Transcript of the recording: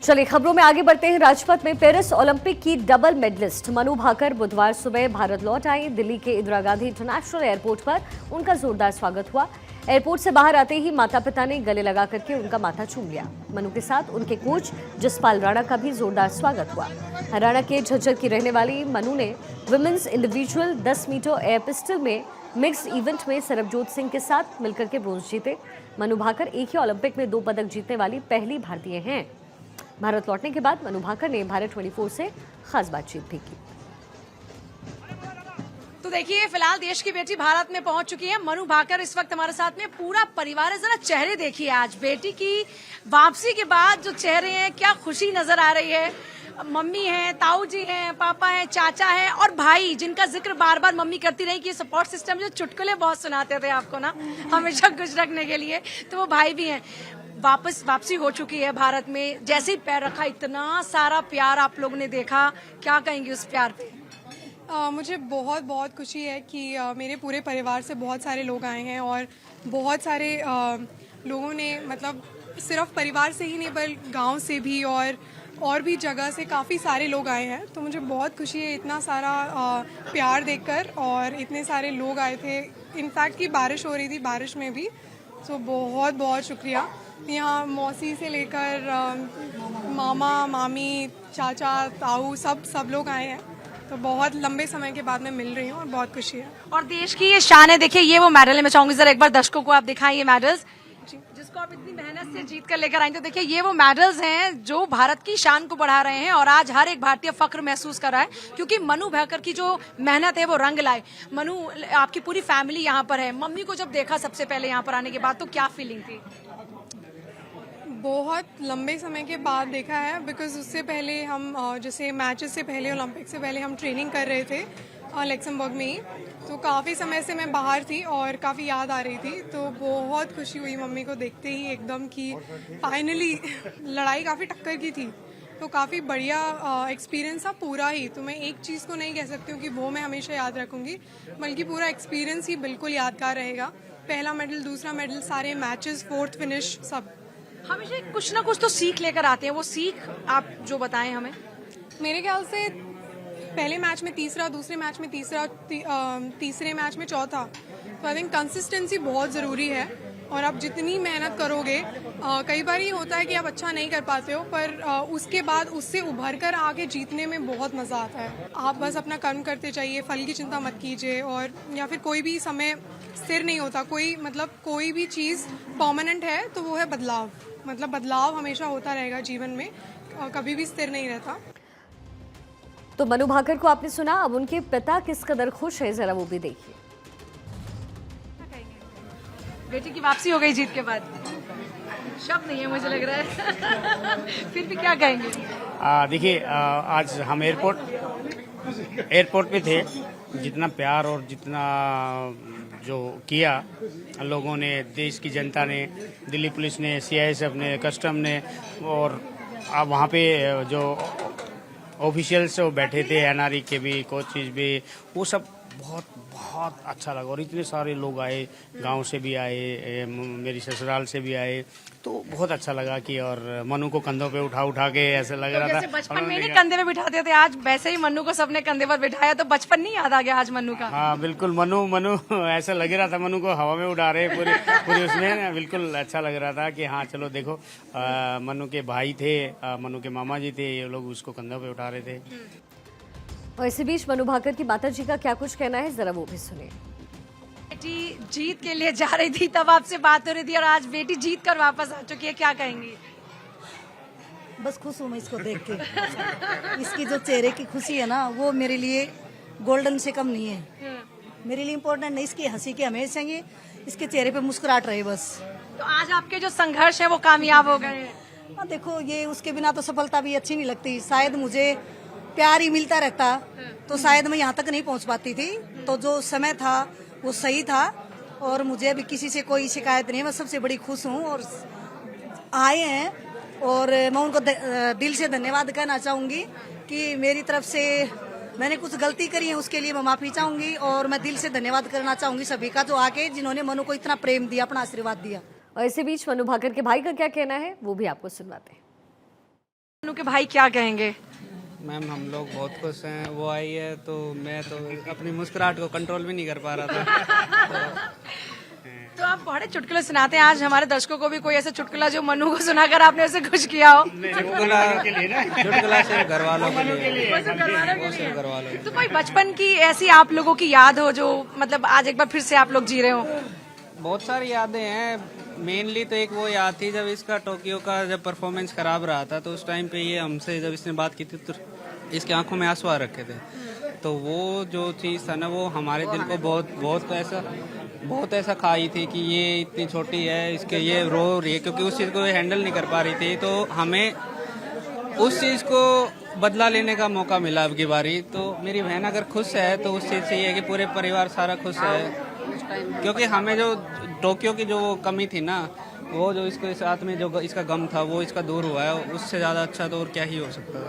चलिए खबरों में आगे बढ़ते हैं। राजपथ में पेरिस ओलंपिक की डबल मेडलिस्ट मनु भाकर बुधवार सुबह भारत लौट आई। दिल्ली के इंदिरा गांधी इंटरनेशनल एयरपोर्ट पर उनका जोरदार स्वागत हुआ। एयरपोर्ट से बाहर आते ही माता पिता ने गले लगा करके उनका माथा चूम लिया। मनु के साथ उनके कोच जसपाल राणा का भी जोरदार स्वागत हुआ। हरियाणा के झज्जर की रहने वाली मनु ने women's individual 10 metre air pistol में मिक्स्ड इवेंट में सरबजोत सिंह के साथ मिलकर के ब्रोंज जीते। मनु भाकर एक ही ओलंपिक में 2 पदक जीतने वाली पहली भारतीय हैं। भारत लौटने के बाद मनु भाकर ने भारत 24 से खास बातचीत भी की। तो देखिए फिलहाल देश की बेटी भारत में पहुंच चुकी है मनु भाकर इस वक्त हमारे साथ में। पूरा परिवार है, जरा चेहरे देखिए आज बेटी की वापसी के बाद जो चेहरे हैं, क्या खुशी नजर आ रही है। मम्मी हैं, ताऊ जी हैं, पापा हैं, चाचा हैं और भाई जिनका जिक्र बार बार मम्मी करती रही कि सपोर्ट सिस्टम जो चुटकुले बहुत सुनाते थे आपको ना हमेशा खुश रखने के लिए, तो वो भाई भी हैं। वापसी हो चुकी है भारत में। जैसे ही पैर रखा इतना सारा प्यार आप लोगों ने देखा, क्या कहेंगे उस प्यार पे? मुझे बहुत बहुत खुशी है कि मेरे पूरे परिवार से बहुत सारे लोग आए हैं और बहुत सारे लोगों ने, मतलब सिर्फ परिवार से ही नहीं बल्कि गांव से भी और भी जगह से काफ़ी सारे लोग आए हैं। तो मुझे बहुत खुशी है इतना सारा प्यार देखकर, और इतने सारे लोग आए थे। इनफैक्ट कि बारिश हो रही थी, बारिश में भी। तो बहुत बहुत शुक्रिया। यहाँ मौसी से लेकर मामा, मामी, चाचा, ताऊ सब लोग आए हैं। तो बहुत लंबे समय के बाद मैं मिल रही हूँ और बहुत खुशी है। और देश की ये शान है। देखिए ये वो मेडल है, मैं चाहूंगी जरा एक बार दर्शकों को आप दिखाएं ये मेडल्स जिसको आप इतनी मेहनत से जीत कर लेकर आई। तो देखिए ये वो मेडल्स हैं जो भारत की शान को बढ़ा रहे हैं और आज हर एक भारतीय फख्र महसूस कर रहा है क्योंकि मनु भाकर की जो मेहनत है वो रंग लाए। मनु, आपकी पूरी फैमिली यहाँ पर है। मम्मी को जब देखा सबसे पहले यहाँ पर आने के बाद तो क्या फीलिंग थी? बहुत लंबे समय के बाद देखा है, बिकॉज उससे पहले हम जैसे मैचेस से पहले, ओलंपिक से पहले हम ट्रेनिंग कर रहे थे लक्समबर्ग में ही। तो काफ़ी समय से मैं बाहर थी और काफ़ी याद आ रही थी। तो बहुत खुशी हुई मम्मी को देखते ही एकदम कि फाइनली लड़ाई काफ़ी टक्कर की थी। तो काफ़ी बढ़िया एक्सपीरियंस था पूरा ही। तो मैं एक चीज़ को नहीं कह सकती हूँ कि वो मैं हमेशा याद रखूँगी, बल्कि पूरा एक्सपीरियंस ही बिल्कुल यादगार रहेगा। पहला मेडल, दूसरा मेडल, सारे मैचेस, 4th फिनिश, सब। हमेशा कुछ ना कुछ तो सीख लेकर आते हैं, वो सीख आप जो बताएं हमें। मेरे ख्याल से पहले मैच में तीसरा, दूसरे मैच में तीसरा, तीसरे मैच में चौथा। तो आई थिंक कंसिस्टेंसी बहुत ज़रूरी है। और आप जितनी मेहनत करोगे, कई बार ये होता है कि आप अच्छा नहीं कर पाते हो, पर उसके बाद उससे उभर कर आके जीतने में बहुत मज़ा आता है। आप बस अपना कर्म करते जाइए, फल की चिंता मत कीजिए। और या फिर कोई भी समय स्थिर नहीं होता, कोई भी चीज़ परमानेंट है तो वो है बदलाव। मतलब बदलाव हमेशा होता रहेगा जीवन में, कभी भी स्थिर नहीं रहता। तो मनु भाकर को आपने सुना, अब उनके पिता किस कदर खुश है जरा वो भी देखिए। बेटी की वापसी हो गई जीत के बाद, शब्द नहीं है मुझे लग रहा है फिर भी क्या कहेंगे? देखिए आज हम एयरपोर्ट पे थे। जितना प्यार और जितना जो किया लोगों ने, देश की जनता ने, दिल्ली पुलिस ने, CISF ने, कस्टम ने, और अब वहाँ पे जो ऑफिशियल्स बैठे थे, NRE के भी, कोचेज भी, वो सब बहुत अच्छा लगा। और इतने सारे लोग आए, गांव से भी आए, मेरी ससुराल से भी आए, तो बहुत अच्छा लगा कि, और मनु को कंधों पे उठा के ऐसे लग तो रहा था। बचपन में नहीं कंधे पे बिठाते थे, आज वैसे ही मनु को सबने कंधे पर बिठाया, तो बचपन नहीं याद आ गया आज मनु का? हाँ बिल्कुल, मनु ऐसा लग रहा था मनु को हवा में उड़ा रहे पूरे उसमें। बिल्कुल अच्छा लग रहा था कि हाँ चलो देखो, मनु के भाई थे, मनु के मामा जी थे, ये लोग उसको कंधों पे उठा रहे थे। और इसी बीच मनु भाकर की माता जी का क्या कुछ कहना है, जरा वो भी सुनिए। बेटी जीत के लिए जा रही थी, तब आपसे बात हो रही थी, और आज बेटी जीत कर वापस आ चुकी है, क्या कहेंगी? बस खुश हूँ मैं इसको देख के। इसकी जो चेहरे की खुशी है ना, वो मेरे लिए गोल्डन से कम नहीं है। मेरे लिए इम्पोर्टेंट नहीं इसकी हंसी के, हमेशा ये इसके चेहरे पे मुस्कुराहट रहे बस। तो आज आपके जो संघर्ष है वो कामयाब हो गए हैं। हाँ देखो, ये उसके बिना तो सफलता भी अच्छी नहीं लगती। शायद मुझे प्यार ही मिलता रहता तो शायद मैं यहाँ तक नहीं पहुँच पाती थी। तो जो समय था वो सही था, और मुझे अभी किसी से कोई शिकायत नहीं है। मैं सबसे बड़ी खुश हूँ और आए हैं, और मैं उनको दिल से धन्यवाद कहना चाहूँगी कि मेरी तरफ से मैंने कुछ गलती करी है, उसके लिए मैं माफ़ी चाहूँगी। और मैं दिल से धन्यवाद करना चाहूँगी सभी का जो आके जिन्होंने मनु को इतना प्रेम दिया, अपना आशीर्वाद दिया। और इसी बीच मनु भाकर के भाई का क्या कहना है वो भी आपको सुनवाते हैं। मनु के भाई क्या कहेंगे? मैम हम लोग बहुत खुश हैं, वो आई है तो मैं तो अपनी मुस्कुराहट को कंट्रोल भी नहीं कर पा रहा था। तो आप बड़े चुटकुले सुनाते हैं, आज हमारे दर्शकों को भी कोई ऐसा चुटकुला जो मनु को सुनाकर आपने उसे खुश किया हो? चुटकुला सिर्फ घर वालों के लिए, वो सिर्फ घर वालों के लिए। तो कोई बचपन की ऐसी आप लोगों की याद हो जो मतलब आज एक बार फिर से आप लोग जी रहे हो? बहुत सारी यादें हैं। मेनली तो एक वो याद थी जब इसका टोक्यो का जब परफॉर्मेंस खराब रहा था, तो उस टाइम पे ये हमसे जब इसने बात की थी तो इसकी आंखों में आंसू आ रखे थे। तो वो जो चीज़ था ना, वो हमारे दिल को बहुत ऐसा खाई थी कि ये इतनी छोटी है, इसके ये रो रही है, क्योंकि उस चीज़ को हैंडल नहीं कर पा रही थी। तो हमें उस चीज़ को बदला लेने का मौका मिला अब की बारी। तो मेरी बहन अगर खुश है तो उस चीज़ से ये है कि पूरे परिवार सारा खुश है, क्योंकि हमें जो टोक्यो की जो कमी थी ना, वो जो इसके साथ में जो इसका गम था वो इसका दूर हुआ है। उससे ज़्यादा अच्छा तो और क्या ही हो सकता है।